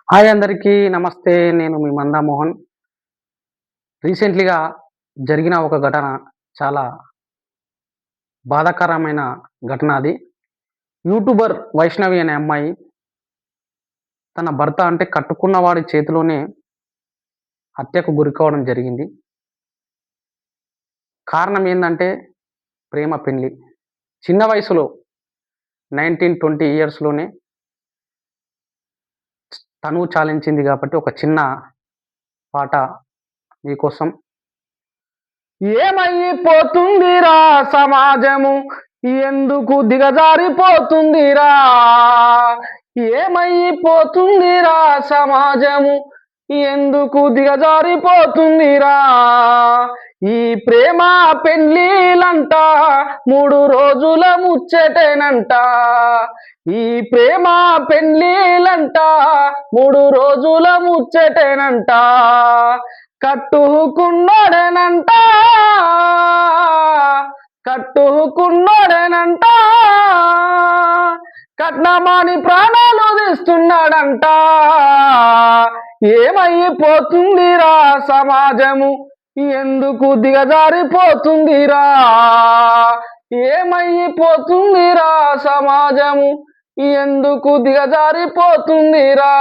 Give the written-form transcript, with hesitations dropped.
Hi అందరికీ నమస్తే. నేను మీ మందా మోహన్. రీసెంట్‌లీగా జరిగిన ఒక ఘటన చాలా బాధాకరమైన ఘటన అది. యూట్యూబర్ వైష్ణవి అనే అమ్మాయి తన భర్త అంటే కట్టుకున్న వాడి చేతిలోనే హత్యకు గురికావడం జరిగింది. కారణం ఏందంటే ప్రేమ పెళ్లి. చిన్న వయసులో 19, 20 ఇయర్స్‌లోనే తనువు చాలించింది కాబట్టి ఒక చిన్న పాట మీకోసం. ఏమైపోతుందిరా సమాజము ఎందుకు దిగజారిపోతుందిరా ఏమైపోతుందిరా సమాజము ఎందుకు దిగజారిపోతుందిరా ఈ ప్రేమ పెళ్ళిలంట 3 రోజుల ముచ్చటేనంట ఈ ప్రేమ పెళ్ళిలంట 3 రోజుల ముచ్చటేనంట కట్టుకున్నోడేనంట కట్టుకున్నోడేనంట కట్నమాని ప్రాణాలు తీస్తున్నాడంట ఏమైపోతుందిరా సమాజము ఎందుకు దిగజారిపోతుందిరా ఏమైపోతుందిరా సమాజము ఎందుకు దిగజారిపోతుందిరా